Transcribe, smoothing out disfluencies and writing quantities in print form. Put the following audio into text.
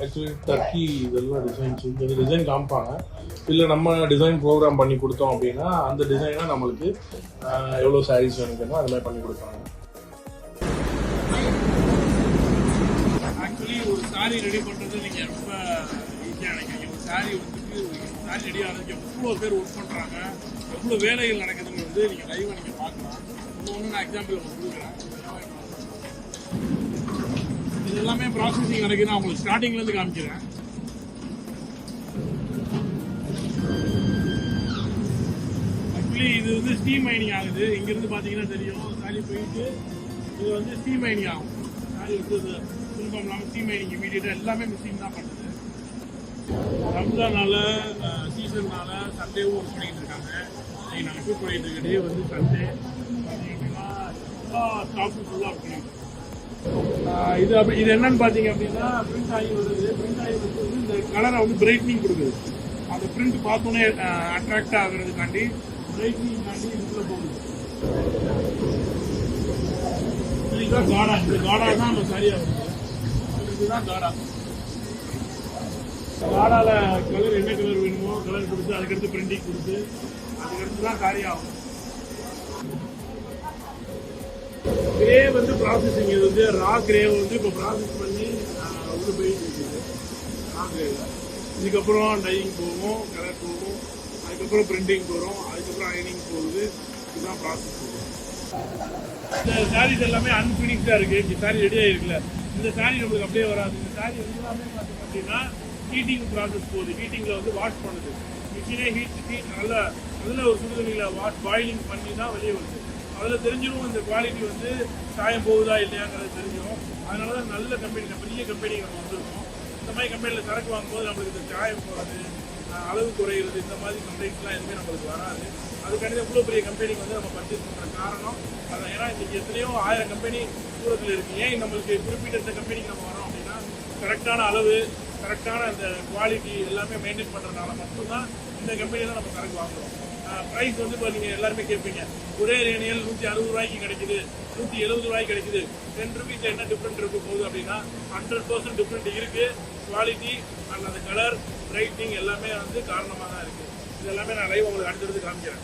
Actually Turkey இதெல்லாம் designs இந்த design காமிப்பாங்க. இல்லை நம்ம டிசைன் ப்ரோக்ராம் பண்ணி கொடுத்தோம் அப்படின்னா அந்த டிசைனை நம்மளுக்கு எவ்வளோ சாரீஸ் வேணுமோ அது மாதிரி பண்ணி கொடுப்பாங்க. ஆக்சுவலி ஒரு சாரீ ரெடி பண்ணுறது நீங்கள் ரொம்ப ஈஸியாக நினைக்கிறீங்க. ஒரு சாரீ வந்துட்டு சாரீ ரெடி ஆகிறதுக்கு எவ்வளோ பேர் ஒர்க் பண்ணுறாங்க, எவ்வளோ வேலைகள் நடக்குதுன்னு வந்து நீங்கள் லைவாக நீங்கள் பார்க்கலாம். இன்னொன்று நான் எக்ஸாம்பிள் உங்களுக்கு கொடுக்குறேன். இது எல்லாமே ப்ராசஸிங் நடக்குது. நான் உங்களுக்கு ஸ்டார்டிங்லேருந்து காமிக்கிறேன். ஆக்சுவலி இது வந்து ஸ்டீம் மைனிங் ஆகுது. இங்கேருந்து பார்த்தீங்கன்னா தெரியும் சாரி போயிட்டு இது வந்து ஸ்டீம் மைனிங் ஆகும். சாரி வந்து திரும்ப இல்லாமல் ஸ்டீம் மைனிங் இமீடியட்டாக எல்லாமே மிஷின் தான் பண்ணுது. ரம்ஜானால சீசன்னால சண்டேவும் ஒர்க் பண்ணிட்டு இருக்காங்க. நாங்கள் ஷூட் பண்ணிட்டு இருக்க டே வந்து சண்டே பார்த்தீங்கன்னா எல்லா ஸ்டாஃபும் ஃபுல்லாக ஒர்க் பண்ணிட்டு இது என்னன்னு பார்த்தீங்க அப்படின்னா பிரிண்ட் ஆகி வருது. பிரிண்ட் ஆகி வந்து இந்த கலரை வந்து பிரைட்னிங் கொடுக்குது. அந்த பிரிண்ட் பார்த்தோன்னே அட்ராக்ட் ஆகுறதுக்காண்டி பிரைட்னிங்காண்டி இதுக்குள்ள போகுது. இதுதான் காடா. இந்த காடா தான் நம்ம சரியாக வருது. இதுதான் காடா. காடால கலர் என்ன கலர் வேணுமோ கலர் கொடுத்து அதுக்கடுத்து பிரிண்டிங் கொடுத்து அதுக்கடுத்து தான் காரியம் ஆகும். கிரே வந்து ப்ராசஸிங். இது வந்து ரா கிரே வந்து இப்போ ப்ராசஸ் பண்ணி உள்ள போயிட்டு இருக்குது. ரா கிரேவில் இதுக்கப்புறம் டையிங் போகும், கலர் போகும், அதுக்கப்புறம் பிரிண்டிங் போகிறோம், அதுக்கப்புறம் அயனிங் போகுது. இதுதான் ப்ராசஸ். இந்த சாரீஸ் எல்லாமே அன்ஃபினிஷ்டாக இருக்குது. சாரீ ரெடியாக இருக்குல்ல, இந்த சாரீ நம்மளுக்கு அப்படியே வராது. இந்த சாரீ எல்லாமே பார்த்தீங்க அப்படின்னா ஹீட்டிங் ப்ராசஸ் போகுது. ஹீட்டிங்கில் வந்து வாஷ் பண்ணுது. மிஷினே ஹீட் நல்லா அதில் ஒரு சுடுதண்ணியில் வாஷ் பாயிலிங் பண்ணி தான் வெளியே வருது. அதில் தெரிஞ்சிடும் இந்த குவாலிட்டி வந்து சாயம் போகுதா இல்லையாங்கிறது தெரிஞ்சிடும். அதனால தான் நல்ல கம்பெனி, பெரிய கம்பெனி நம்ம வந்துருக்கோம். இந்த மாதிரி கம்பெனியில் சரக்கு வாங்கும்போது நம்மளுக்கு இந்த சாயம் போகிறது, அளவு குறையிறது, இந்த மாதிரி கம்ப்ளைண்ட்ஸ்லாம் எதுவுமே நம்மளுக்கு வராது. அதுக்காண்டி இவ்வளோ பெரிய கம்பெனிக்கு வந்து நம்ம பர்ச்சேஸ் பண்ணுற காரணம் அதான். ஏன்னா இன்றைக்கி எத்தனையோ 1000 கம்பெனி தூரத்தில் இருக்குது. ஏன் நம்மளுக்கு குறிப்பிட்ட இந்த கம்பெனிக்கு நம்ம வரோம் அப்படின்னா கரெக்டான அளவு, கரெக்டான இந்த குவாலிட்டி எல்லாமே மெயின்டைன் பண்ணுறதுனால மட்டும்தான் இந்த கம்பெனியில் தான் நம்ம சரக்கு வாங்குகிறோம். ப்ரைஸ் வந்து இப்போ நீங்கள் எல்லாருமே கேட்பீங்க, ஒரே ரேனியல் 160 ரூபாய்க்கு கிடைக்குது, 170 ரூபாய்க்கு கிடைக்குது, 10 ருபீஸ் என்ன டிஃப்ரெண்ட் இருக்க போகுது அப்படின்னா 100% டிஃப்ரெண்ட் இருக்குது. குவாலிட்டி அண்ட் அந்த கலர், பிரைட்னிங் எல்லாமே வந்து காரணமாக தான் இருக்குது. இது எல்லாமே நான் லைவ் உங்களுக்கு அடுத்தடுத்து காமிக்கிறேன்.